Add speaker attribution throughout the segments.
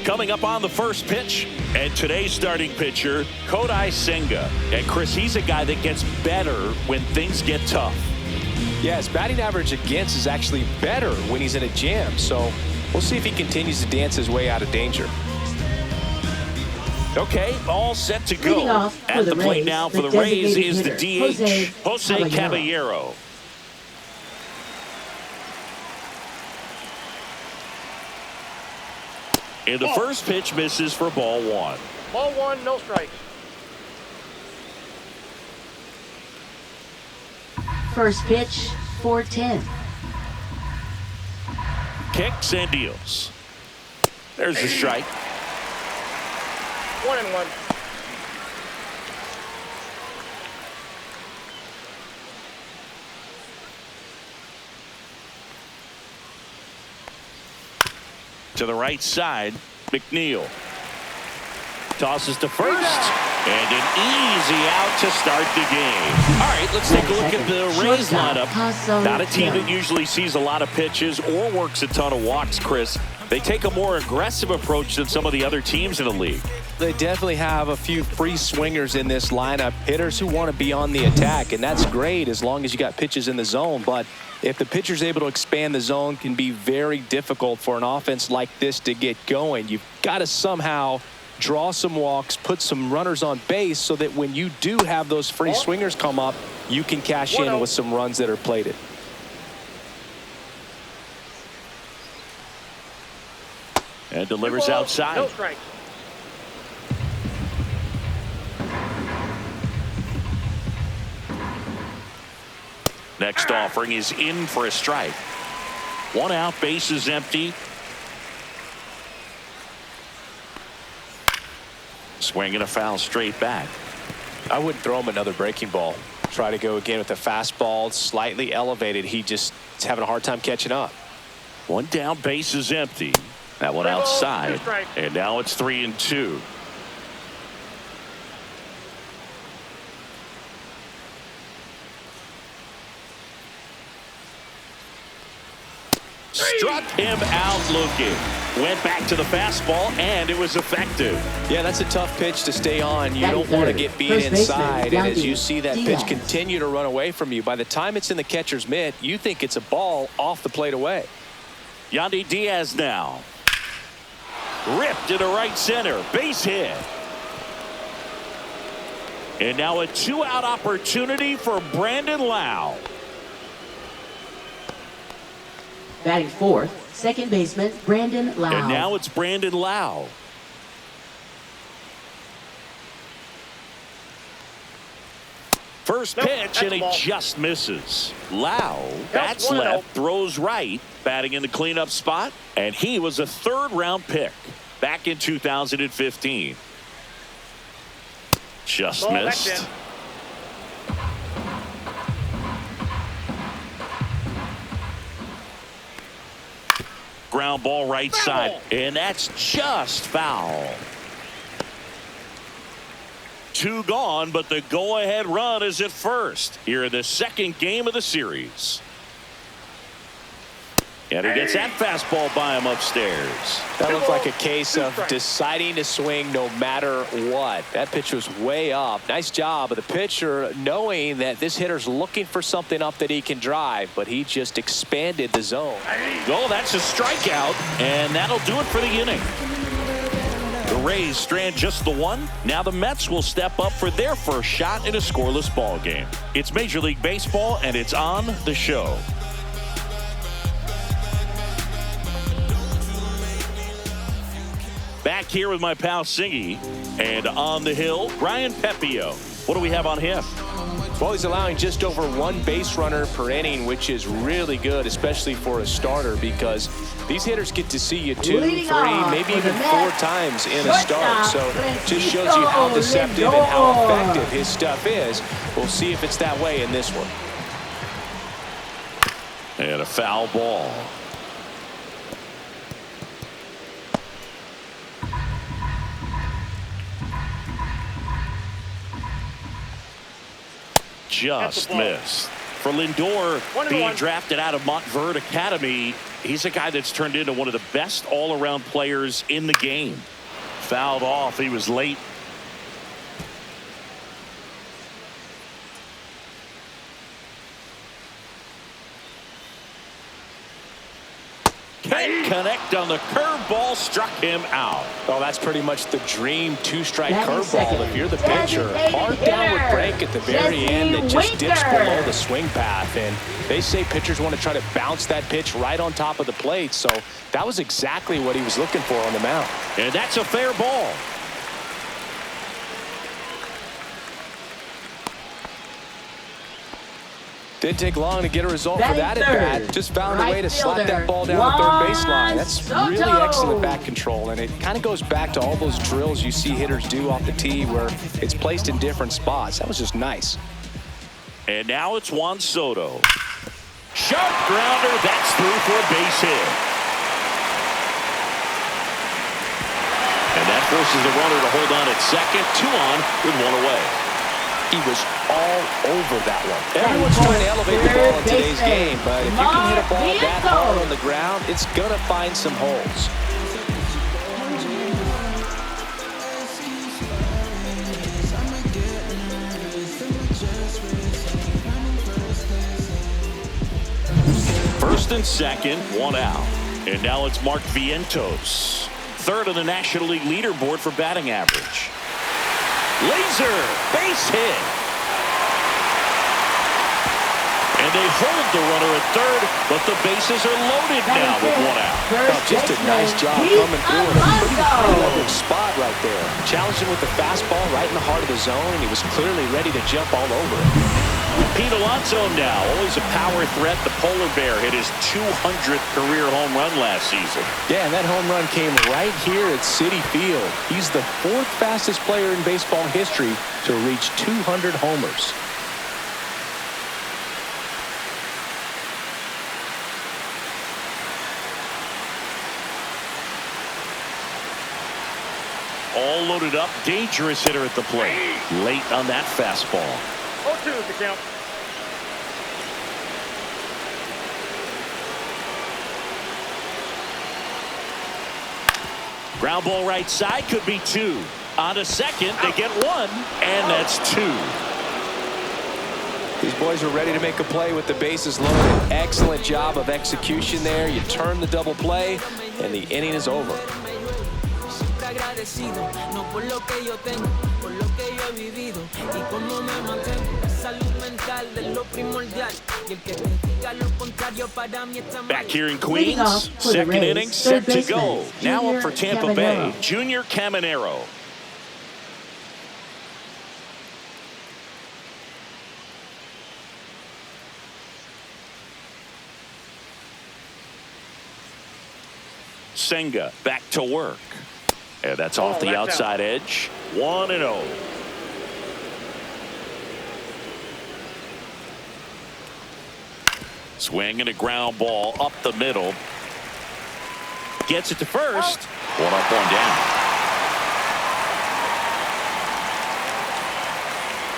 Speaker 1: Coming up on the first pitch, and today's starting pitcher, Kodai Senga. And Chris, he's a guy that gets better when things get tough.
Speaker 2: Yeah, his batting average against is actually better when he's in a jam. So we'll see if he continues to dance his way out of danger.
Speaker 1: Okay, all set to go. At the plate now for the Rays is the DH, Jose Caballero. And the first pitch misses for ball one.
Speaker 3: Ball one, no strikes.
Speaker 4: First pitch, 4-10.
Speaker 1: Kicks and deals. There's the strike.
Speaker 3: 1-1.
Speaker 1: To the right side, McNeil tosses to first, and an easy out to start the game. All right, let's take a look at the Rays lineup. Not a team that usually sees a lot of pitches or works a ton of walks, Chris. They take a more aggressive approach than some of the other teams in the league.
Speaker 2: They definitely have a few free swingers in this lineup, hitters who want to be on the attack, and that's great as long as you got pitches in the zone. But if the pitcher's able to expand the zone, can be very difficult for an offense like this to get going. You've got to somehow draw some walks, put some runners on base so that when you do have those free swingers come up, you can cash in with some runs that are plated.
Speaker 1: And delivers outside.
Speaker 3: No strike.
Speaker 1: Next offering is in for a strike. One out, base is empty. Swinging a foul straight back.
Speaker 2: I wouldn't throw him another breaking ball. Try to go again with a fastball, slightly elevated. He just is having a hard time catching up.
Speaker 1: One down, base is empty. That one outside. And now it's 3-2. Struck him out looking. Went back to the fastball, and it was effective.
Speaker 2: Yeah, that's a tough pitch to stay on. You don't want to get beat inside. And as you see that pitch continue to run away from you, by the time it's in the catcher's mitt, you think it's a ball off the plate away.
Speaker 1: Yandy Diaz now. Ripped into right center. Base hit. And now a two-out opportunity for Brandon Lau.
Speaker 4: Batting fourth, second baseman Brandon Lau.
Speaker 1: And now it's Brandon Lau. First pitch, and he just misses. Lau bats left, throws right, batting in the cleanup spot, and he was a third-round pick back in 2015. Just missed. Ground ball right side, and that's just foul. Two gone, but the go-ahead run is at first here in the second game of the series. And he gets that fastball by him upstairs.
Speaker 2: That looked like a case of deciding to swing no matter what. That pitch was way up. Nice job of the pitcher knowing that this hitter's looking for something up that he can drive, but he just expanded the zone.
Speaker 1: Oh, that's a strikeout, and that'll do it for the inning. The Rays strand just the one. Now the Mets will step up for their first shot in a scoreless ball game. It's Major League Baseball, and it's on the show. Back here with my pal Singy, and on the hill, Ryan Pepio. What do we have on him?
Speaker 2: Well, he's allowing just over one base runner per inning, which is really good, especially for a starter, because these hitters get to see you 2, 3, maybe even 4 times in a start. So just shows you how deceptive and how effective his stuff is. We'll see if it's that way in this one.
Speaker 1: And a foul ball. Just missed. For Lindor, being drafted out of Montverde Academy, He's a guy that's turned into one of the best all-around players in the game. Fouled off. He was late. Can't connect on the curveball, struck him out.
Speaker 2: Oh, that's pretty much the dream two-strike
Speaker 4: Batting
Speaker 2: curveball
Speaker 4: second.
Speaker 2: if you're the pitcher. Hard
Speaker 4: Designated
Speaker 2: downward
Speaker 4: hitter,
Speaker 2: break at the very
Speaker 4: Jesse
Speaker 2: end that just dips
Speaker 4: Winker.
Speaker 2: below the swing path. And they say pitchers want to try to bounce that pitch right on top of the plate. So that was exactly what he was looking for on the mound.
Speaker 1: And that's a fair ball.
Speaker 2: Didn't take long to get a result for
Speaker 4: Batting
Speaker 2: that
Speaker 4: third,
Speaker 2: at bat. Just found a way
Speaker 4: right
Speaker 2: to slap that
Speaker 4: fielder,
Speaker 2: ball down the third
Speaker 4: Juan
Speaker 2: baseline. That's really
Speaker 4: Soto.
Speaker 2: excellent bat control, and it kind of goes back to all those drills you see hitters do off the tee where it's placed in different spots. That was just nice.
Speaker 1: And now it's Juan Soto. Sharp grounder. That's through for a base hit. And that forces the runner to hold on at second. 2 on with 1 away.
Speaker 2: He was all over that one. Everyone's trying to elevate the ball in today's game, but if you can hit a ball that hard on the ground, it's going to find some holes.
Speaker 1: First and second, 1 out. And now it's Mark Vientos. Third on the National League leaderboard for batting average. Laser, base hit. And they hold the runner at third, but the bases are loaded now with 1 out.
Speaker 2: Oh, just a nice job coming through in a pretty leveraged spot right there. Challenged him with the fastball right in the heart of the zone, and he was clearly ready to jump all over it.
Speaker 1: Pete Alonso now, always a power threat. The Polar Bear hit his 200th career home run last season.
Speaker 2: Yeah, and that home run came right here at Citi Field. He's the 4th fastest player in baseball history to reach 200 homers.
Speaker 1: All loaded up, dangerous hitter at the plate. Late on that fastball.
Speaker 3: 0-2 is the count.
Speaker 1: Ground ball right side, could be 2. On to second, they get 1, and that's 2.
Speaker 2: These boys are ready to make a play with the bases loaded. Excellent job of execution there. You turn the double play, and the inning is over.
Speaker 1: Back here in
Speaker 4: Leading
Speaker 1: Queens,
Speaker 4: off for the
Speaker 1: second
Speaker 4: Rays,
Speaker 1: inning
Speaker 4: third
Speaker 1: set to go.
Speaker 4: baseman,
Speaker 1: Now up for
Speaker 4: Junior
Speaker 1: Tampa Bay,
Speaker 4: Caminero.
Speaker 1: Junior Caminero. Senga back to work. And that's off the
Speaker 3: left
Speaker 1: outside edge. 1-0. Swing and a ground ball up the middle. Gets it to first. 1 up, 1 down.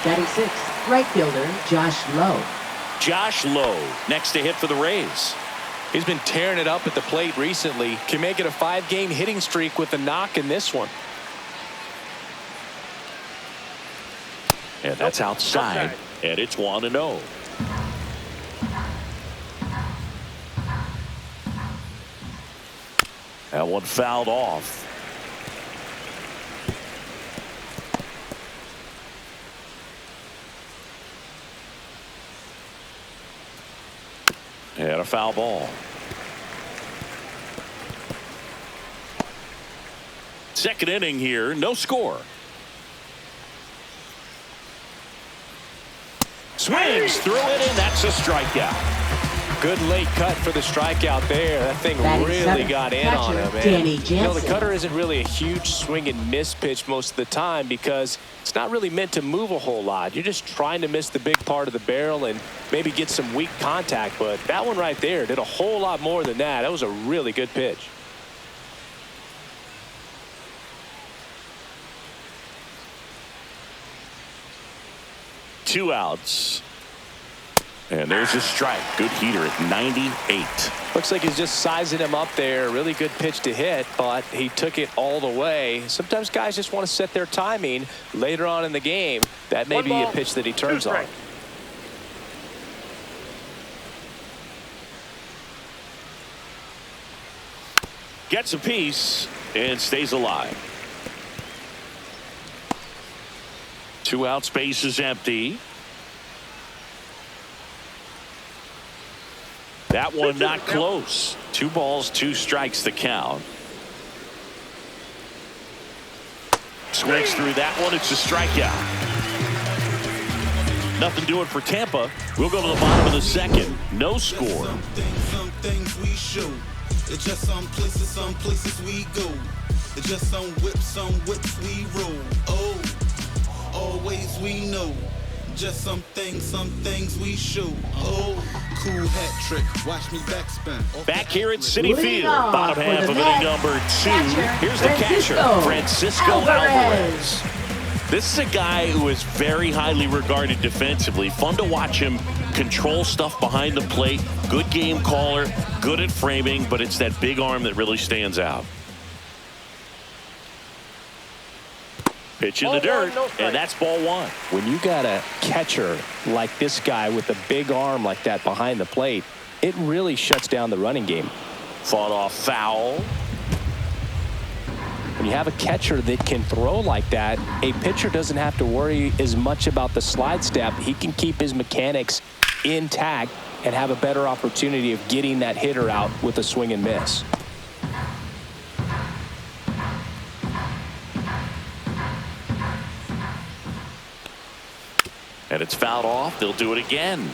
Speaker 4: Batting 6th, right fielder Josh Lowe.
Speaker 1: Josh Lowe next to hit for the Rays.
Speaker 2: He's been tearing it up at the plate recently. Can make it a 5-game hitting streak with a knock in this one.
Speaker 1: And that's outside. And it's 1-0. That one fouled off. And a foul ball. Second inning here, no score. Swings through it, and that's a strikeout.
Speaker 2: Good late cut for the strikeout there. That thing
Speaker 4: Batting
Speaker 2: really
Speaker 4: 7th,
Speaker 2: got in on
Speaker 4: catcher
Speaker 2: him. And,
Speaker 4: Danny
Speaker 2: you know, the
Speaker 4: Jansen.
Speaker 2: cutter isn't really a huge swing and miss pitch most of the time because it's not really meant to move a whole lot. You're just trying to miss the big part of the barrel and maybe get some weak contact. But that one right there did a whole lot more than that. That was a really good pitch.
Speaker 1: Two outs. And there's a strike. Good heater at 98.
Speaker 2: Looks like he's just sizing him up there. Really good pitch to hit, but he took it all the way. Sometimes guys just want to set their timing later on in the game. That may be a pitch that he turns on.
Speaker 1: Gets a piece and stays alive. 2 out, space is empty. That one not close. 2 balls, 2 strikes the count. Swings through that one. It's a strikeout. Nothing doing for Tampa. We'll go to the bottom of the second. No score.
Speaker 3: Some things we show. It's just some places we go. It's just some whips we roll. Oh, always we know. Just some things we show. Oh, cool hat trick. Watch me backspin.
Speaker 1: Back here at Citi Field, bottom half of inning number 2. Here's the catcher, Francisco Alvarez. This is a guy who is very highly regarded defensively. Fun to watch him control stuff behind the plate. Good game caller, good at framing, but it's that big arm that really stands out. Pitch in the dirt, and that's ball 1.
Speaker 2: When you got a catcher like this guy with a big arm like that behind the plate, it really shuts down the running game.
Speaker 1: Fought off foul.
Speaker 2: When you have a catcher that can throw like that, a pitcher doesn't have to worry as much about the slide step. He can keep his mechanics intact and have a better opportunity of getting that hitter out with a swing and miss.
Speaker 1: And it's fouled off. They'll do it again.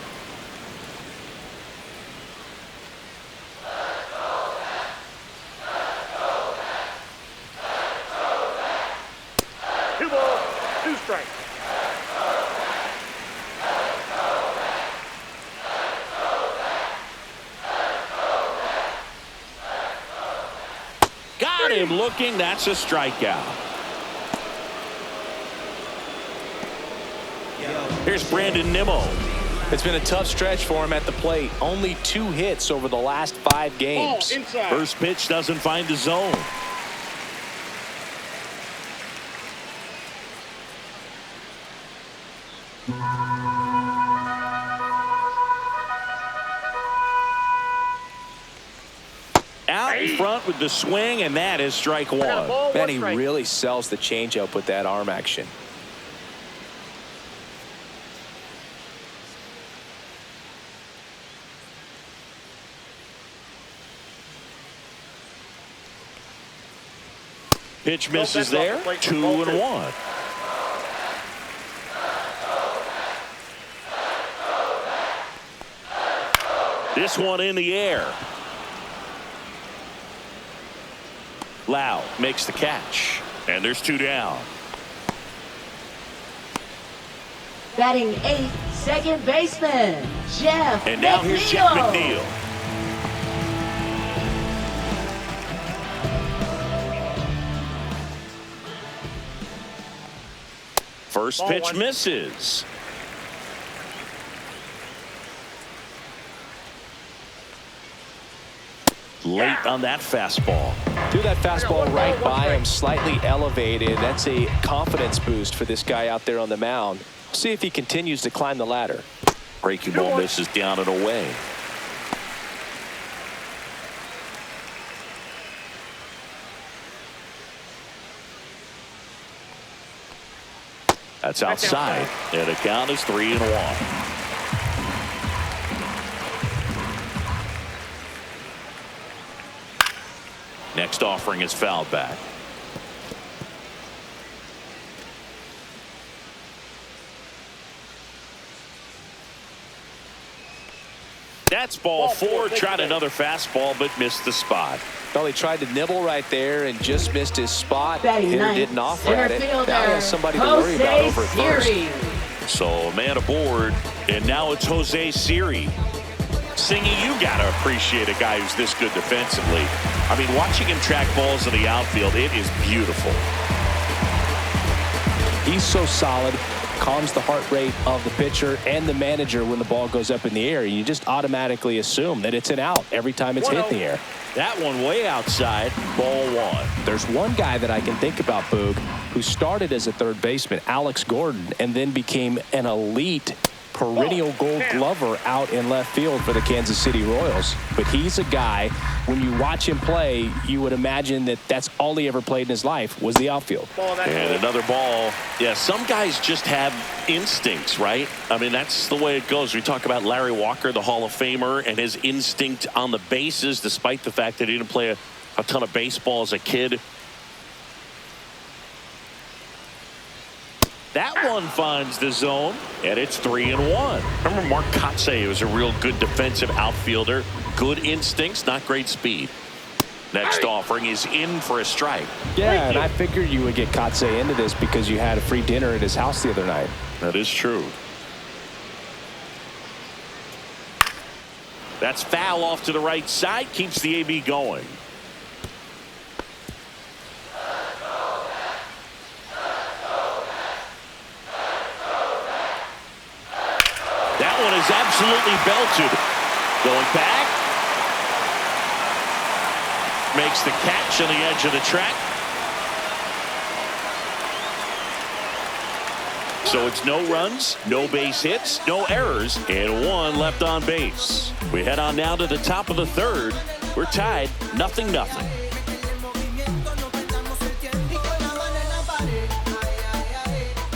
Speaker 1: Got him looking. That's a strikeout. Here's Brandon Nimmo.
Speaker 2: It's been a tough stretch for him at the plate. Only 2 hits over the last 5 games.
Speaker 1: First pitch doesn't find the zone. Out in front with the swing, and that is strike 1.
Speaker 2: Man, he really sells the changeup with that arm action.
Speaker 1: Pitch misses there. 2-1. This one in the air. Lau makes the catch. And there's 2 down.
Speaker 4: Batting 8th, second baseman, Jeff
Speaker 1: And now
Speaker 4: McNeil.
Speaker 1: here's Jeff McNeil. First pitch misses. Late on that fastball.
Speaker 2: Threw that fastball right by him, slightly elevated. That's a confidence boost for this guy out there on the mound. See if he continues to climb the ladder.
Speaker 1: Breaking ball misses down and away. That's outside, and the count is 3-1. Next offering is fouled back. That's ball 4. Tried another fastball, but missed the spot.
Speaker 2: Well, he tried to nibble right there and just missed his spot.
Speaker 4: Batting
Speaker 2: Hitter
Speaker 4: 9th,
Speaker 2: didn't offer
Speaker 4: center
Speaker 2: at it.
Speaker 4: fielder,
Speaker 2: Now he has somebody to worry about over at first.
Speaker 1: So man aboard, and now it's Jose Siri. Singy, you gotta appreciate a guy who's this good defensively. I mean, watching him track balls in the outfield, it is beautiful.
Speaker 2: He's so solid. calms the heart rate of the pitcher and the manager when the ball goes up in the air. You just automatically assume that it's an out every time it's hit in the air.
Speaker 1: That one way outside, ball one.
Speaker 2: There's one guy that I can think about, Boog, who started as a third baseman, Alex Gordon, and then became an elite perennial gold glover out in left field for the Kansas City Royals. But he's a guy, when you watch him play, you would imagine that that's all he ever played in his life was the outfield.
Speaker 1: And another ball. Yeah, some guys just have instincts, right? I mean, that's the way it goes. We talk about Larry Walker, the Hall of Famer, and his instinct on the bases, despite the fact that he didn't play a ton of baseball as a kid. That one finds the zone, and it's 3-1. Remember Mark Kotsay was a real good defensive outfielder. Good instincts, not great speed. Next offering is in for a strike.
Speaker 2: Yeah, and I figured you would get Kotsay into this because you had a free dinner at his house the other night.
Speaker 1: That is true. That's foul off to the right side, keeps the AB going. That one is absolutely belted. Going back. Makes the catch on the edge of the track. So it's no runs, no base hits, no errors, and one left on base. We head on now to the top of the third. We're tied 0-0.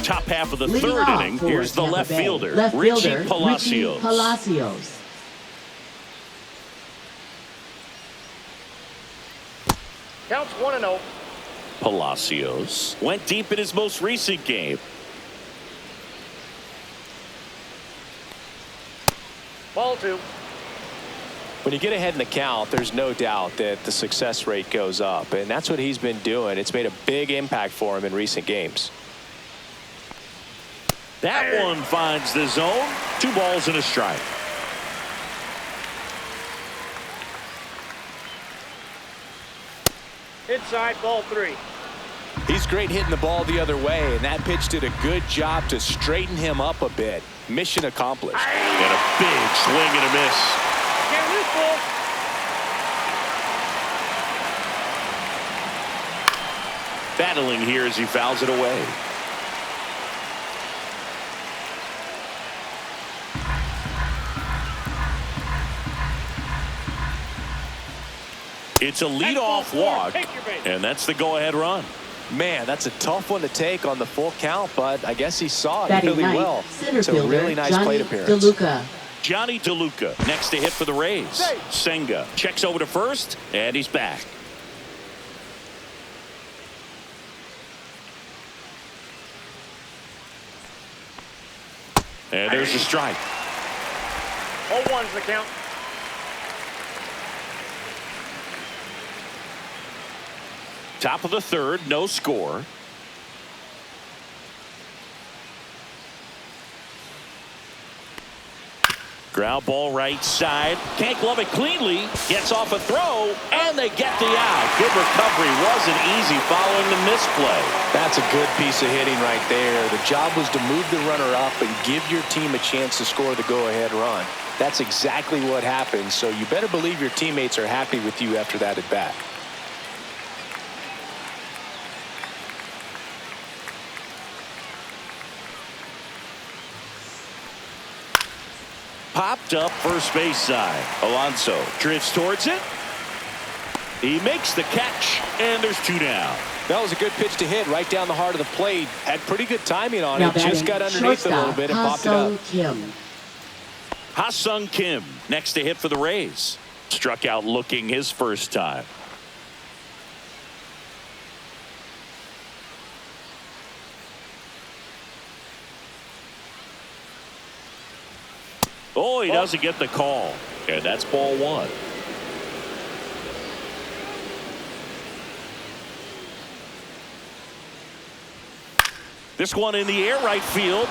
Speaker 1: Top half of the third inning. Here's the left fielder, Richie Palacios.
Speaker 5: Counts 1-0.
Speaker 1: Palacios went deep in his most recent game.
Speaker 5: Ball 2.
Speaker 2: When you get ahead in the count, there's no doubt that the success rate goes up, and that's what he's been doing. It's made a big impact for him in recent games.
Speaker 1: That one finds the zone. 2 balls and a strike.
Speaker 5: Inside, ball 3.
Speaker 2: He's great hitting the ball the other way, and that pitch did a good job to straighten him up a bit. Mission accomplished.
Speaker 1: And a big swing and a miss.
Speaker 5: Can't lose, ball.
Speaker 1: Battling here as he fouls it away. It's a leadoff walk, and that's the go-ahead run.
Speaker 2: Man, that's a tough one to take on the full count, but I guess he saw it
Speaker 4: Batting
Speaker 2: really
Speaker 4: ninth,
Speaker 2: well.
Speaker 4: center
Speaker 2: It's a
Speaker 4: fielder,
Speaker 2: really nice
Speaker 4: Johnny
Speaker 2: plate appearance.
Speaker 4: DeLuca.
Speaker 1: Johnny DeLuca next to hit for the Rays. Senga checks over to first, and he's back. And there's a strike.
Speaker 5: 0-1's the count.
Speaker 1: Top of the third, no score. Ground ball right side. Can't glove it cleanly. Gets off a throw, and they get the out. Good recovery. Wasn't easy following the misplay.
Speaker 2: That's a good piece of hitting right there. The job was to move the runner up and give your team a chance to score the go-ahead run. That's exactly what happened, so you better believe your teammates are happy with you after that at bat.
Speaker 1: Popped up first base side. Alonso drifts towards it. He makes the catch, and there's 2 down.
Speaker 2: That was a good pitch to hit right down the heart of the plate. Had pretty good timing on
Speaker 4: Now
Speaker 2: it. Just got underneath a little bit and popped it up.
Speaker 4: Kim.
Speaker 1: Ha-Sung Kim next to hit for the Rays. Struck out looking his first time. Oh, he doesn't get the call. And that's ball 1. This one in the air right field.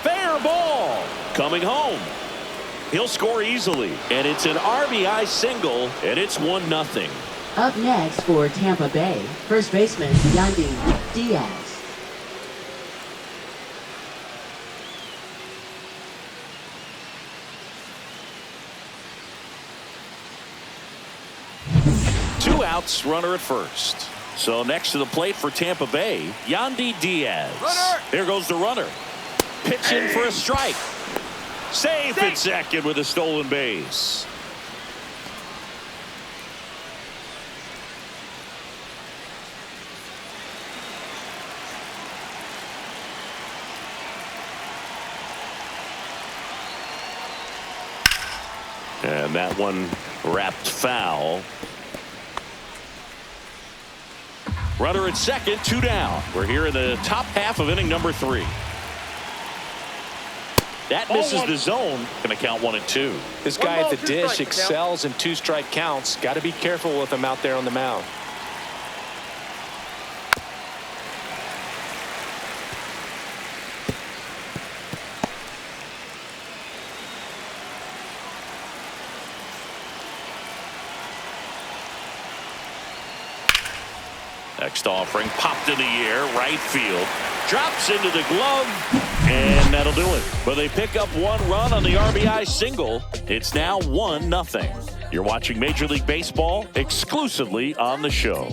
Speaker 1: Fair ball. Coming home. He'll score easily. And it's an RBI single, and it's 1-0.
Speaker 4: Up next for Tampa Bay, first baseman Yandy Diaz.
Speaker 1: outs, runner at first. So next to the plate for Tampa Bay, Yandy Diaz.
Speaker 5: Runner.
Speaker 1: Here goes the runner. Pitching for a strike. Safe at second with a stolen base. And that one wrapped foul. Runner at second, 2 down. We're here in the top half of inning number 3. That misses the zone. Going to count 1 and 2.
Speaker 2: This guy at the dish excels in 2-strike counts. Got to be careful with him out there on the mound.
Speaker 1: Next offering popped in the air, right field, drops into the glove, and that'll do it. But they pick up 1 run on the RBI single. It's now 1-0. You're watching Major League Baseball exclusively on the show.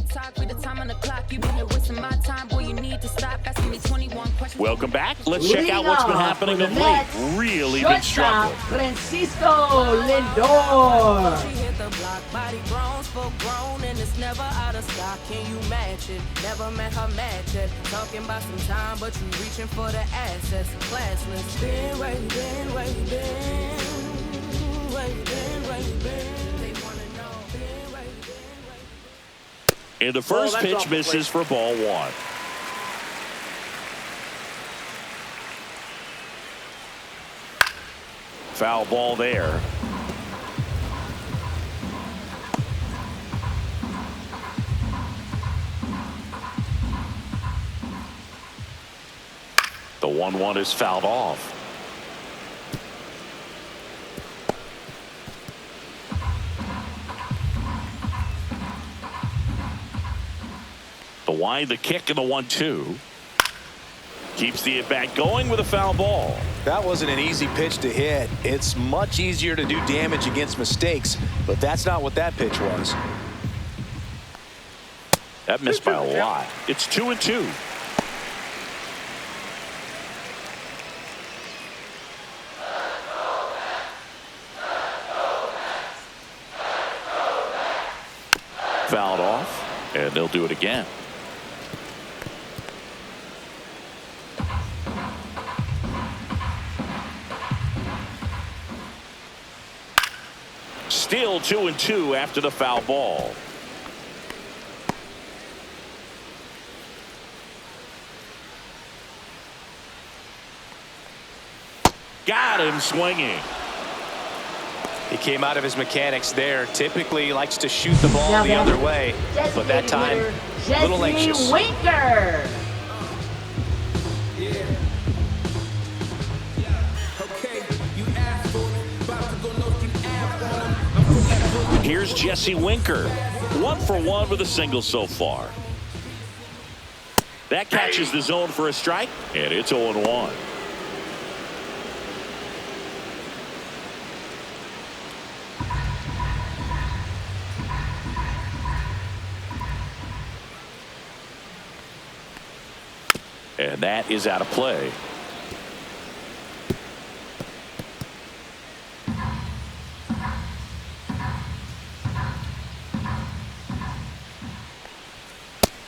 Speaker 1: Welcome back. Let's check out what's been happening of late. Really been struggling.
Speaker 4: Francisco Lindor.
Speaker 6: The block, body bronze, full grown, and it's never out of stock. Can you match it? Never met her match it. Talking about some time, but you reaching for the assets. Classless. Been waiting. They wanna know. Been waiting.
Speaker 1: And the first
Speaker 5: that's
Speaker 1: pitch
Speaker 5: off the
Speaker 1: misses
Speaker 5: plate.
Speaker 1: for ball 1. Foul ball there. The 1-1 is fouled off. The wind, the kick, and the 1-2. Keeps the at-bat going with a foul ball.
Speaker 2: That wasn't an easy pitch to hit. It's much easier to do damage against mistakes, but that's not what that pitch was.
Speaker 1: That missed by a lot. It's 2-2. Fouled off, and they'll do it again. Still 2-2 after the foul ball. Got him swinging.
Speaker 2: He came out of his mechanics there. Typically likes to shoot the ball
Speaker 4: Now
Speaker 2: the
Speaker 4: batter,
Speaker 2: other way, but that time a little anxious.
Speaker 4: Jesse Winker.
Speaker 1: Here's Jesse Winker. 1 for 1 with a single so far. That catches the zone for a strike, and it's 0-1. And that is out of play.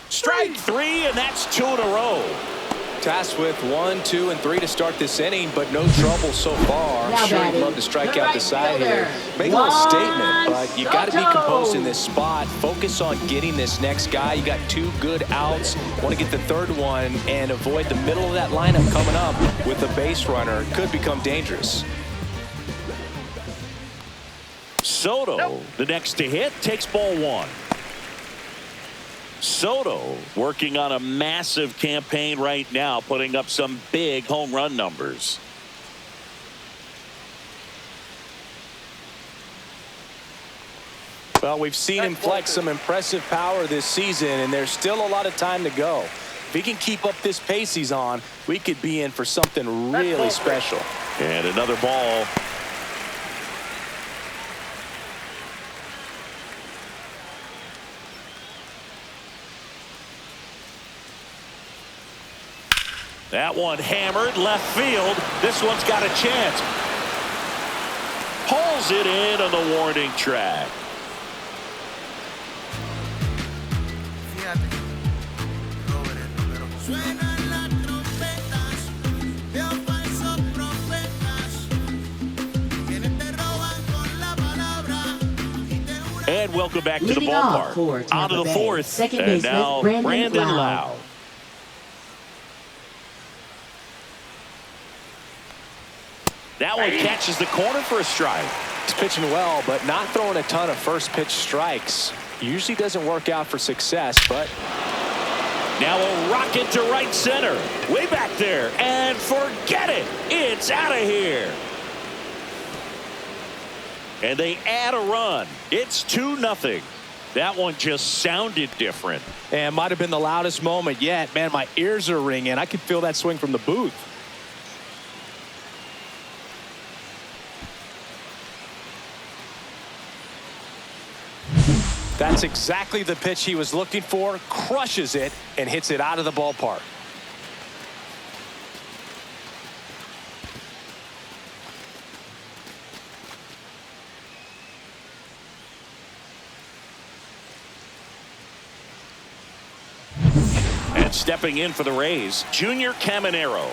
Speaker 1: Strike 3, and that's 2 in a row.
Speaker 2: Tasked with 1, 2, and 3 to start this inning, but no trouble so far.
Speaker 4: Now
Speaker 2: I'm sure he'd
Speaker 4: batting,
Speaker 2: love to strike
Speaker 4: the
Speaker 2: out the
Speaker 4: right
Speaker 2: side here.
Speaker 4: fielder,
Speaker 2: Make a little
Speaker 4: Juan
Speaker 2: statement, but you got to be
Speaker 4: Soto.
Speaker 2: composed in this spot. Focus on getting this next guy. You got 2 good outs. Want to get the 3rd one and avoid the middle of that lineup coming up with a base runner. Could become dangerous.
Speaker 1: Soto, the next to hit, takes ball 1. Soto working on a massive campaign right now, putting up some big home run numbers.
Speaker 2: Well, we've seen him flex some impressive power this season, and there's still a lot of time to go. If he can keep up this pace he's on, we could be in for something really special.
Speaker 1: And another ball. That one hammered left field. This one's got a chance. Pulls it in on the warning track. And welcome back to the
Speaker 4: Leading off
Speaker 1: ballpark.
Speaker 4: for Tampa
Speaker 1: On to the
Speaker 4: Bay,
Speaker 1: fourth.
Speaker 4: second
Speaker 1: And
Speaker 4: baseman,
Speaker 1: now
Speaker 4: Brandon Lau.
Speaker 1: Lau. That one catches the corner for a strike.
Speaker 2: He's pitching well, but not throwing a ton of first pitch strikes. Usually doesn't work out for success, but
Speaker 1: now a rocket to right center. Way back there. And forget it. It's out of here. And they add a run. It's 2-0. That one just sounded different.
Speaker 2: and might have been the loudest moment yet. Man, my ears are ringing. I could feel that swing from the booth. That's exactly the pitch he was looking for. Crushes it and hits it out of the ballpark.
Speaker 1: And stepping in for the Rays, Junior Caminero.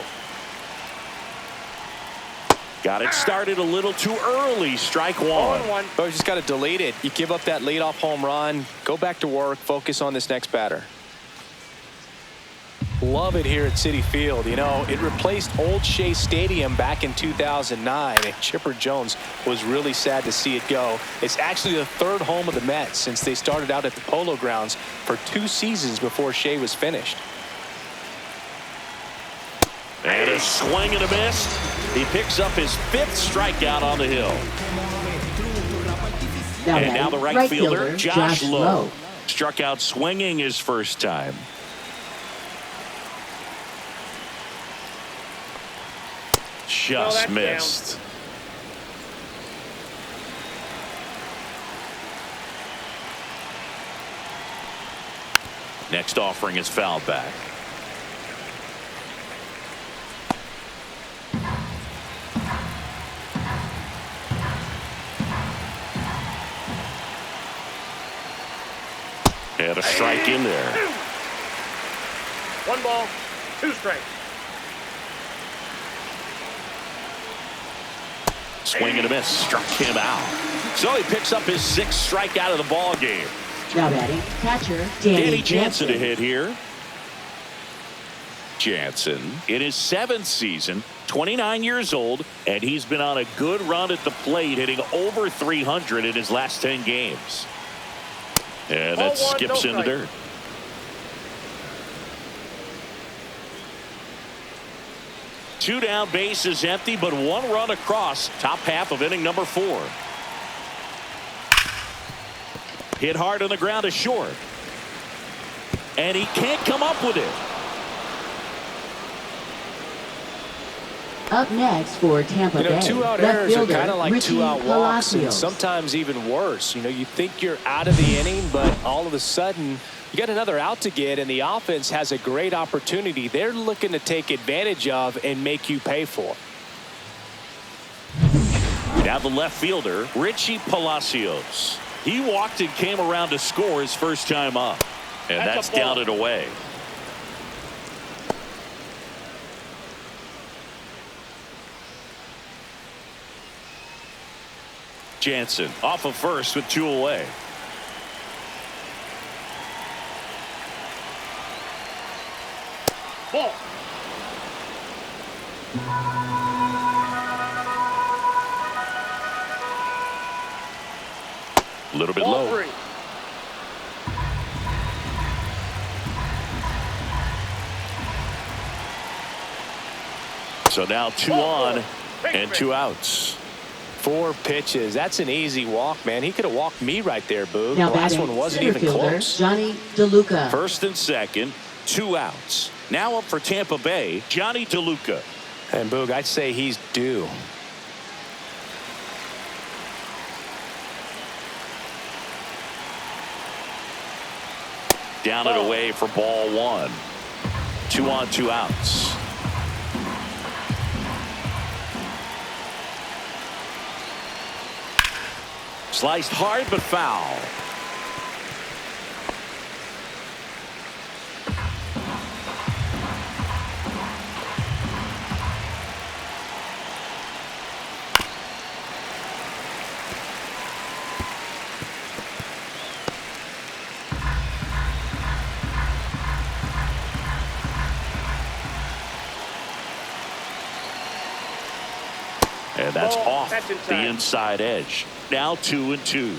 Speaker 1: Got it started a little too early. Strike one.
Speaker 2: Oh, you just got to delete it. You give up that leadoff home run. Go back to work. Focus on this next batter. Love it here at Citi Field. You know, it replaced Old Shea Stadium back in 2009, and Chipper Jones was really sad to see it go. It's actually the third home of the Mets since they started out at the Polo Grounds for 2 seasons before Shea was finished.
Speaker 1: And a swing and a miss. He picks up his 5th strikeout on the hill. And now the right fielder, Josh Lowe. Struck out swinging his first time. Just missed. Next offering is fouled back. And a strike in there.
Speaker 5: 1 ball, 2 strikes.
Speaker 1: Swing and a miss. Struck him out. So he picks up his 6th strikeout of the ball game.
Speaker 4: Now batting, catcher Danny
Speaker 1: Jansen to hit here. Jansen in his 7th season, 29 years old, and he's been on a good run at the plate, hitting over 300 in his last 10 games. And that skips in the dirt. Two down, base is empty, but 1 run across. Top half of inning number 4. Hit hard on the ground to short. And he can't come up with it.
Speaker 4: Up next for Tampa Bay,
Speaker 2: 2-out
Speaker 4: left
Speaker 2: errors are
Speaker 4: fielder
Speaker 2: kind of like
Speaker 4: Richie
Speaker 2: 2-out walks, and
Speaker 4: Palacios.
Speaker 2: sometimes even worse. You know, you think you're out of the inning, but all of a sudden you got another out to get, and the offense has a great opportunity they're looking to take advantage of and make you pay for.
Speaker 1: Now the left fielder, Richie Palacios. He walked and came around to score his first time up. And that's down and away. Jansen off of first with 2 away.
Speaker 5: Ball.
Speaker 1: A little bit
Speaker 5: Ball
Speaker 1: low.
Speaker 5: 3.
Speaker 1: So now 2 on and 2 outs.
Speaker 2: 4 pitches. That's an easy walk, man. He could have walked me right there, Boog.
Speaker 4: Now
Speaker 2: The last
Speaker 4: batting,
Speaker 2: one wasn't
Speaker 4: center
Speaker 2: even
Speaker 4: fielder
Speaker 2: close.
Speaker 4: Johnny DeLuca.
Speaker 1: First and second, 2 outs. Now up for Tampa Bay, Johnny DeLuca.
Speaker 2: And Boog, I'd say he's due.
Speaker 1: Down and away for ball 1. 2 on, 2 outs. Sliced hard but foul. And that's
Speaker 5: Ball.
Speaker 1: off
Speaker 5: That's
Speaker 1: the
Speaker 5: inside.
Speaker 1: inside edge. Now 2-2.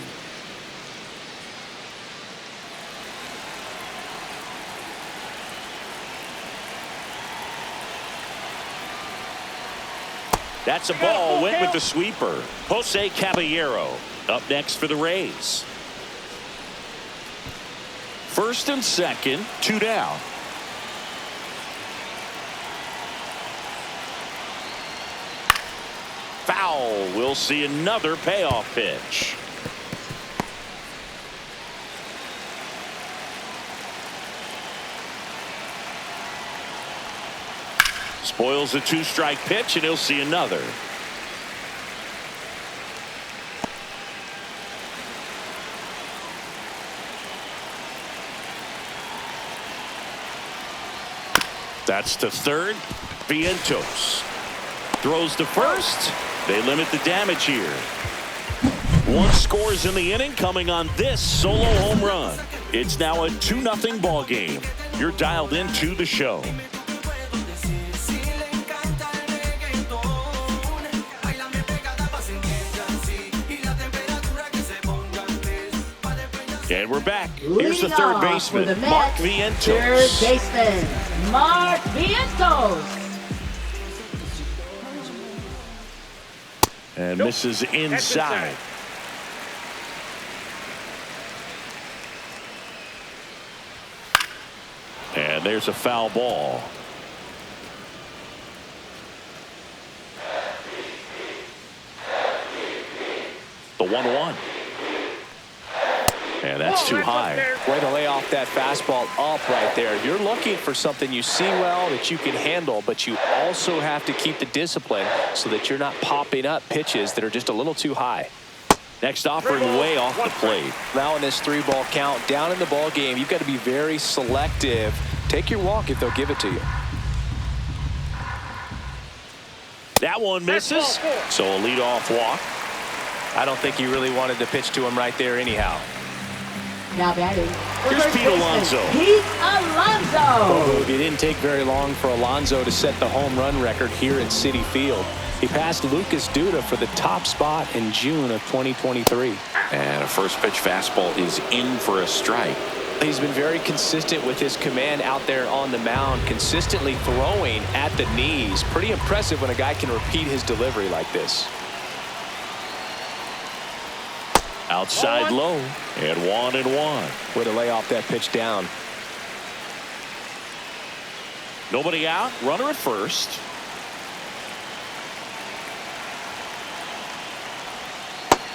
Speaker 1: That's a ball. Went with the sweeper. Jose Caballero up next for the Rays. First and second, 2 down. Foul. We'll see another payoff pitch. Spoils a 2-strike pitch, and he'll see another. That's to third. Vientos throws to first. They limit the damage here. One scores in the inning coming on this solo home run. It's now a 2-0 ball game. You're dialed into the show. And we're back. Here's the
Speaker 4: Leading
Speaker 1: third
Speaker 4: off
Speaker 1: baseman,
Speaker 4: for the
Speaker 1: Mark
Speaker 4: Mets, third
Speaker 1: Vientos.
Speaker 4: baseman, Mark Vientos.
Speaker 1: And misses inside. And there's a foul ball. The 1-1. And that's too high.
Speaker 2: Way to lay off that fastball up right there. You're looking for something you see well that you can handle, but you also have to keep the discipline so that you're not popping up pitches that are just a little too high.
Speaker 1: Next offering way off the plate.
Speaker 2: Now in this 3-ball count, down in the ball game, you've got to be very selective. Take your walk if they'll give it to you.
Speaker 1: That one misses. So a leadoff walk.
Speaker 2: I don't think you really wanted to pitch to him right there anyhow.
Speaker 4: Now batting.
Speaker 1: Here's
Speaker 4: first
Speaker 1: Pete
Speaker 4: baseman,
Speaker 1: Alonso.
Speaker 4: Pete Alonso.
Speaker 2: It didn't take very long for Alonso to set the home run record here at Citi Field. He passed Lucas Duda for the top spot in June of 2023.
Speaker 7: And a first pitch fastball is in for a strike.
Speaker 2: He's been very consistent with his command out there on the mound, consistently throwing at the knees. Pretty impressive when a guy can repeat his delivery like this.
Speaker 1: Outside low. And 1-1.
Speaker 2: Way to lay off that pitch down.
Speaker 1: Nobody out. Runner at first.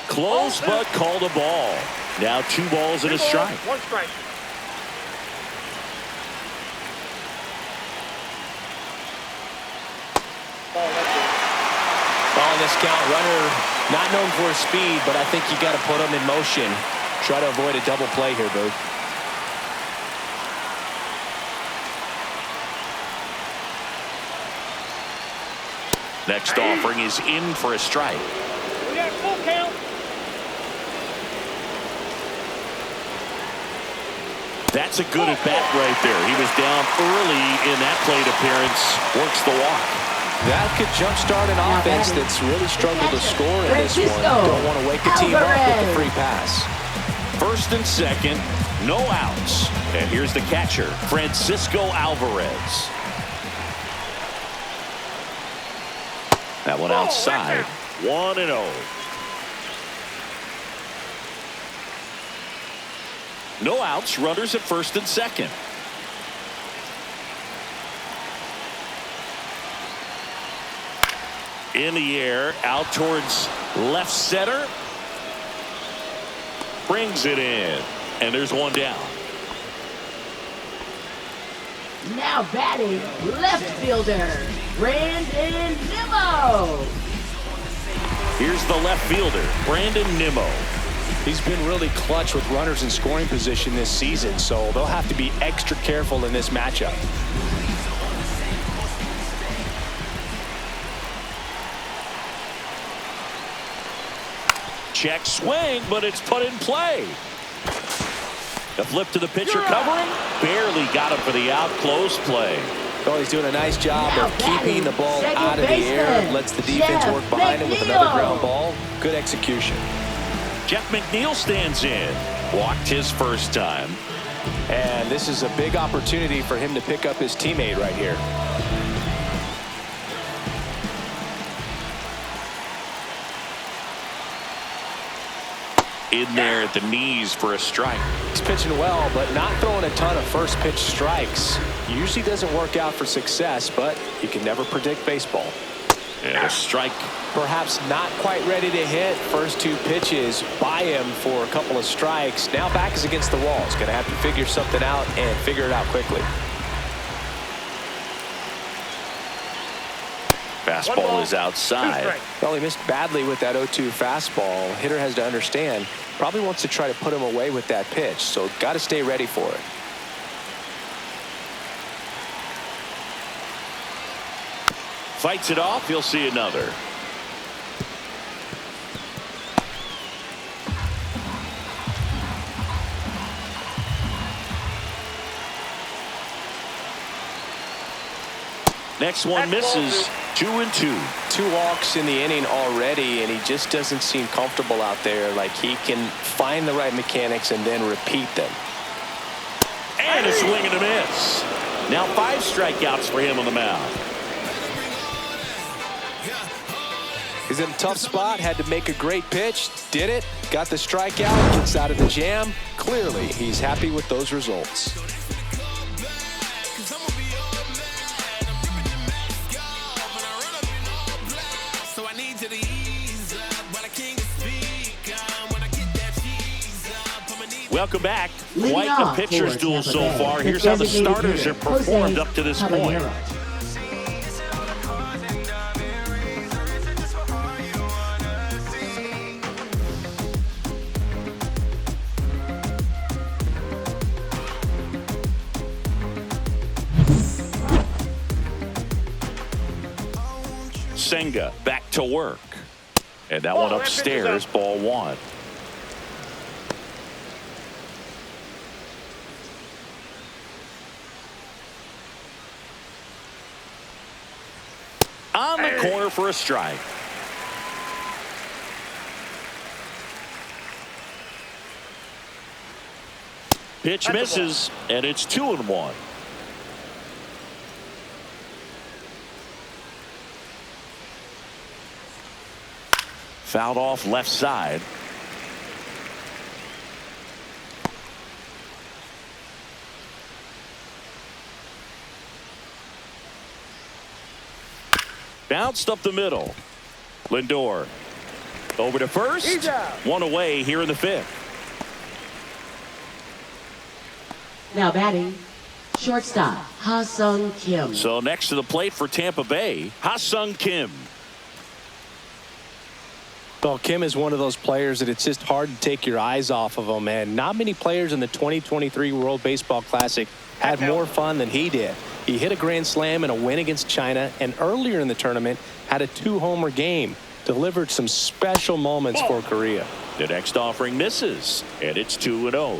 Speaker 1: Close, but called a ball. Now 2 balls and a strike.
Speaker 5: 1 strike.
Speaker 2: On this count, runner not known for his speed, but I think you got to put him in motion. Try to avoid a double play here, Boo.
Speaker 1: Next offering is in for a strike.
Speaker 5: We got full count.
Speaker 1: That's a good at bat right there. He was down early in that plate appearance. Works the walk.
Speaker 2: That could jumpstart an offense that's really struggled to score in this one. Don't want to wake the team up with the free pass.
Speaker 1: First and second, no outs. And here's the catcher, Francisco Alvarez. That one outside. 1-0. No outs, runners at first and second. In the air, out towards left center. Brings it in. And there's one down.
Speaker 4: Now batting, left fielder, Brandon Nimmo.
Speaker 1: Here's the left fielder, Brandon Nimmo.
Speaker 2: He's been really clutch with runners in scoring position this season, so they'll have to be extra careful in this matchup.
Speaker 1: Check swing, but it's put in play. The flip to the pitcher covering. Barely got him for the out. Close play.
Speaker 2: Oh, he's doing a nice job of keeping the ball out of the air. Lets the defense work behind him with another ground ball. Good execution.
Speaker 1: Jeff McNeil stands in. Walked his first time.
Speaker 2: And this is a big opportunity for him to pick up his teammate right here.
Speaker 7: In there at the knees for a strike.
Speaker 2: He's pitching well, but not throwing a ton of first pitch strikes. Usually doesn't work out for success, but you can never predict baseball.
Speaker 1: And a strike.
Speaker 2: Perhaps not quite ready to hit. First two pitches by him for a couple of strikes. Now back is against the wall. He's going to have to figure something out and figure it out quickly.
Speaker 1: Fastball is outside.
Speaker 2: Well, he missed badly with that 0-2 fastball. Hitter has to understand. Probably wants to try to put him away with that pitch, so got to stay ready for it.
Speaker 1: Fights it off. He'll see another. Next one misses. 2-2.
Speaker 2: 2 walks in the inning already, and he just doesn't seem comfortable out there. Like he can find the right mechanics and then repeat them.
Speaker 1: And a swing and a miss. Now 5 strikeouts for him on the mound.
Speaker 2: He's in a tough spot, had to make a great pitch, did it, got the strikeout, gets out of the jam. Clearly, he's happy with those results.
Speaker 1: Welcome back.
Speaker 4: Leading
Speaker 1: Quite
Speaker 4: off
Speaker 1: the pitcher's
Speaker 4: for
Speaker 1: duel
Speaker 4: Tampa
Speaker 1: so
Speaker 4: Bay,
Speaker 1: far.
Speaker 4: the
Speaker 1: Here's how the
Speaker 4: designated
Speaker 1: starters
Speaker 4: hitter,
Speaker 1: have performed
Speaker 4: Jose
Speaker 1: up to this point.
Speaker 4: Caballero.
Speaker 1: Senga back to work. And that one upstairs, ball 1. On the corner for a strike. Pitch misses, and it's 2-1. Fouled off left side. Bounced up the middle. Lindor over to first. 1 away here in the 5th.
Speaker 4: Now batting, shortstop, Ha-Sung Kim.
Speaker 1: So next to the plate for Tampa Bay, Ha-Sung Kim.
Speaker 2: Well, Kim is one of those players that it's just hard to take your eyes off of him, and not many players in the 2023 World Baseball Classic had more fun than he did. He hit a grand slam in a win against China, and earlier in the tournament had a 2-homer game. Delivered some special moments for Korea.
Speaker 1: The next offering misses, and it's 2-0.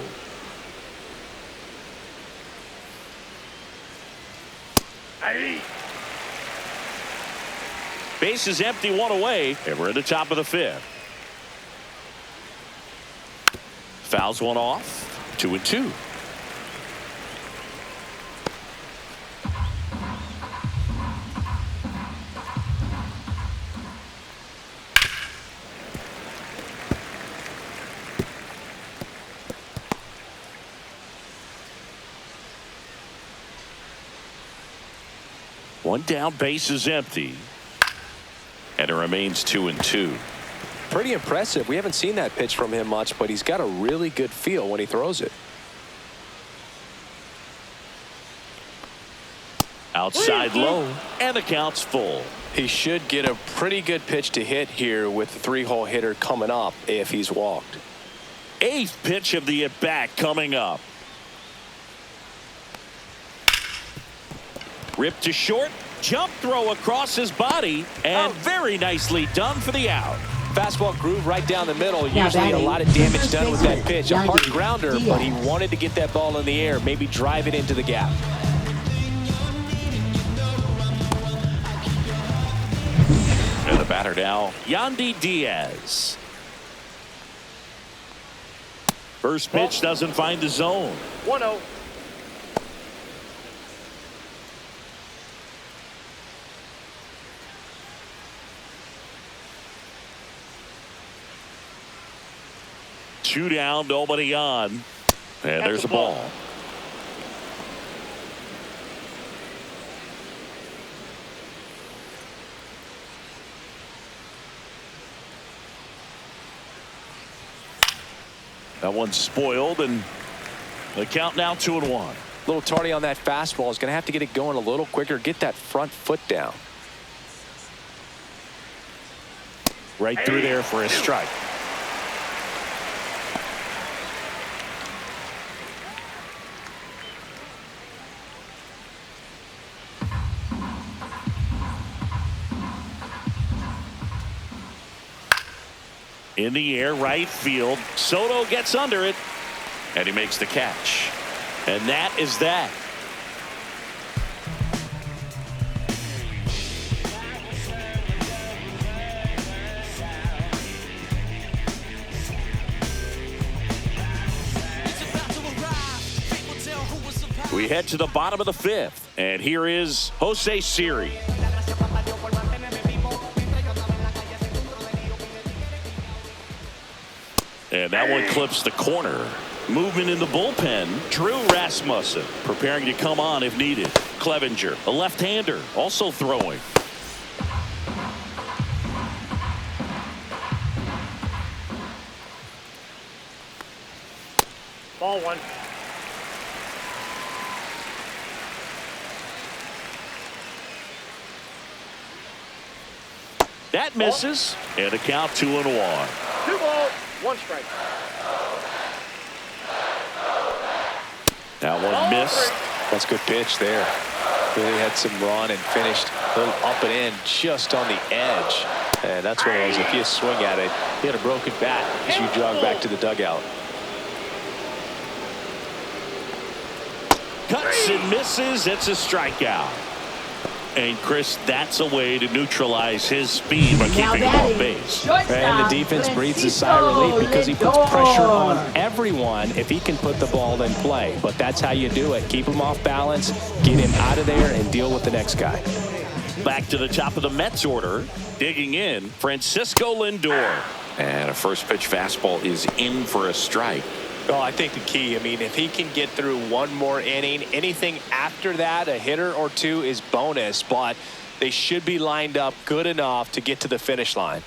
Speaker 1: Base is empty, 1 away, and we're at the top of the 5th. Fouls one off, 2-2. One down, base is empty. And it remains 2-2.
Speaker 2: Pretty impressive. We haven't seen that pitch from him much, but he's got a really good feel when he throws it.
Speaker 1: Outside low, and the count's full.
Speaker 2: He should get a pretty good pitch to hit here with the 3-hole hitter coming up if he's walked.
Speaker 1: 8th pitch of the at-bat coming up. Ripped to short. Jump throw across his body. And very nicely done for the out.
Speaker 2: Fastball groove right down the middle.
Speaker 4: Now
Speaker 2: Usually a
Speaker 4: batting,
Speaker 2: lot of damage
Speaker 4: first
Speaker 2: done with that
Speaker 4: baseman,
Speaker 2: pitch. A hard
Speaker 4: Yandy
Speaker 2: grounder,
Speaker 4: Diaz.
Speaker 2: but he wanted to get that ball in the air, maybe drive it into the gap.
Speaker 1: And the batter now, Yandy Diaz. First pitch doesn't find the zone.
Speaker 5: 1-0.
Speaker 1: Two down, nobody on. And there's a ball. That one's spoiled, and the count now 2-1.
Speaker 2: A little tardy on that fastball. Is going to have to get it going a little quicker. Get that front foot down.
Speaker 1: Right through there for a strike. In the air, right field. Soto gets under it, and he makes the catch. And that is that. We head to the bottom of the 5th, and here is Jose Siri. And that one clips the corner. Movement in the bullpen. Drew Rasmussen preparing to come on if needed. Clevenger, a left-hander, also throwing.
Speaker 5: Ball 1.
Speaker 1: That misses. And a count 2-1.
Speaker 5: 2 balls, 1 strike.
Speaker 1: That one missed.
Speaker 2: That's a good pitch there. Really had some run and finished a little up and in just on the edge. And that's what it was. If you swing at it, he had a broken bat as you jog back to the dugout.
Speaker 1: Cuts and misses. It's a strikeout. And Chris, that's a way to neutralize his speed by keeping him off base.
Speaker 2: And the defense breathes a sigh of relief because he puts pressure on everyone if he can put the ball in play. But that's how you do it. Keep him off balance, get him out of there, and deal with the next guy.
Speaker 1: Back to the top of the Mets order. Digging in, Francisco Lindor.
Speaker 7: And a first pitch fastball is in for a strike.
Speaker 2: Well, I think the key, I mean, if he can get through one more inning, anything after that, a hitter or two is bonus, but they should be lined up good enough to get to the finish line.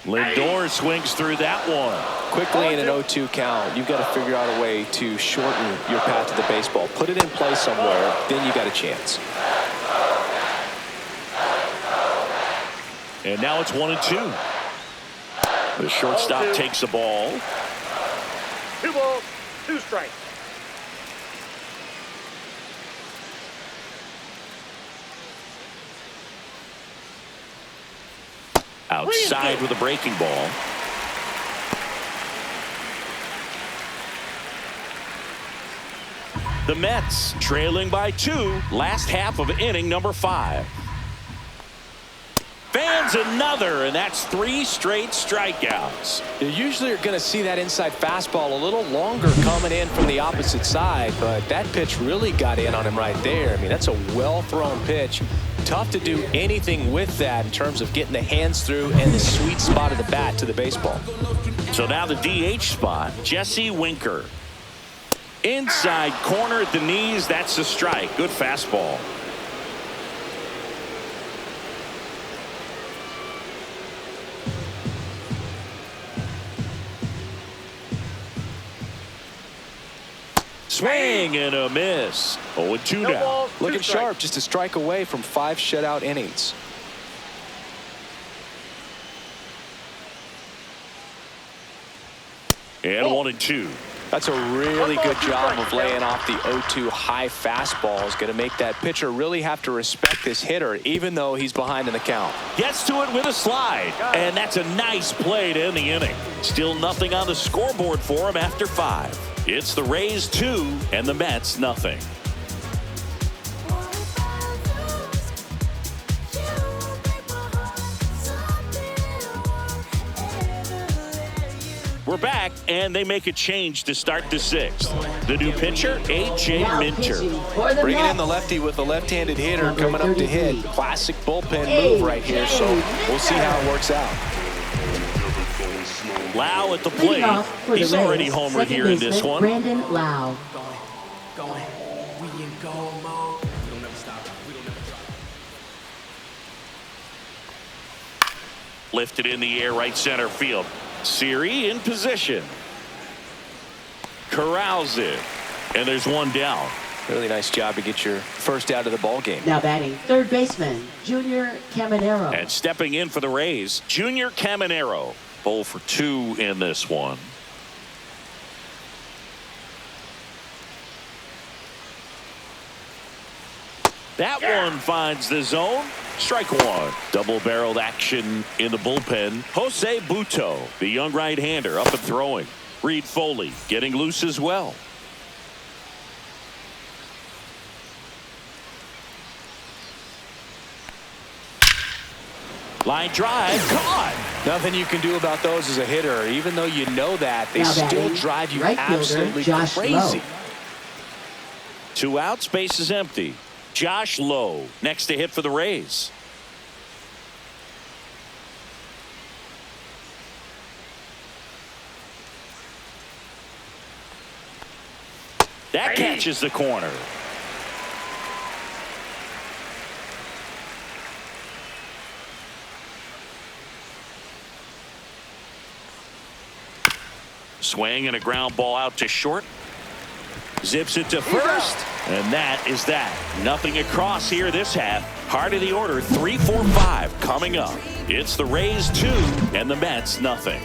Speaker 1: Lindor swings through that one.
Speaker 2: Quickly in an 0-2 count, you've got to figure out a way to shorten your path to the baseball. Put it in play somewhere, then you got a chance.
Speaker 1: And now it's 1-2. The shortstop takes the ball.
Speaker 5: 2 balls, 2 strikes.
Speaker 1: Outside with a breaking ball. The Mets trailing by 2. Last half of inning number 5. Fans another, and that's 3 straight strikeouts.
Speaker 2: You usually are going to see that inside fastball a little longer coming in from the opposite side, but that pitch really got in on him right there. I mean, that's a well-thrown pitch. Tough to do anything with that in terms of getting the hands through and the sweet spot of the bat to the baseball.
Speaker 1: So now the DH spot, Jesse Winker. Inside corner at the knees, that's a strike. Good fastball. Swing and a miss. 0-2
Speaker 5: No
Speaker 1: now.
Speaker 5: balls, 2
Speaker 2: Looking
Speaker 5: strikes.
Speaker 2: sharp, just a strike away from 5 shutout innings.
Speaker 1: And 1-2.
Speaker 2: That's a really good job of laying off the 0-2 high fastball. Is going to make that pitcher really have to respect this hitter, even though he's behind in the count.
Speaker 1: Gets to it with a slide, and that's a nice play to end the inning. Still nothing on the scoreboard for him after 5. It's the Rays 2 and the Mets nothing. We're back, and they make a change to start the 6th. The new pitcher, A.J.
Speaker 4: Now
Speaker 1: Minter.
Speaker 4: pitching for the
Speaker 2: Bringing in
Speaker 4: Mets.
Speaker 2: the lefty with a left-handed hitter
Speaker 4: Number
Speaker 2: coming up to
Speaker 4: 33.
Speaker 2: hit. Classic bullpen move right here, so we'll see how it works out.
Speaker 1: Lau at the
Speaker 4: Leading
Speaker 1: plate.
Speaker 4: off for the
Speaker 1: He's already
Speaker 4: Rays,
Speaker 1: homered
Speaker 4: second
Speaker 1: here in this
Speaker 4: baseman,
Speaker 1: one.
Speaker 4: Brandon Lau.
Speaker 1: Lifted in the air, right center field. Siri in position. Corrals it. And there's one down.
Speaker 2: Really nice job to get your first out of the ball game.
Speaker 4: Now batting third baseman, Junior Caminero.
Speaker 1: And stepping in for the Rays, Junior Caminero. 0 for 2 in this one. That one finds the zone. Strike 1. Double-barreled action in the bullpen. Jose Buto, the young right-hander, up and throwing. Reed Foley getting loose as well. Line drive, caught.
Speaker 2: Nothing you can do about those as a hitter. Even though you know that, they
Speaker 4: Now
Speaker 2: still
Speaker 4: batting,
Speaker 2: drive you
Speaker 4: right fielder,
Speaker 2: absolutely
Speaker 4: Josh
Speaker 2: crazy.
Speaker 4: Lowe.
Speaker 1: 2 outs, base is empty. Josh Lowe next to hit for the Rays. That catches the corner. Swing and a ground ball out to short. Zips it to first. And that is that. Nothing across here this half. Heart of the order, 3-4-5 coming up. It's the Rays 2 and the Mets nothing.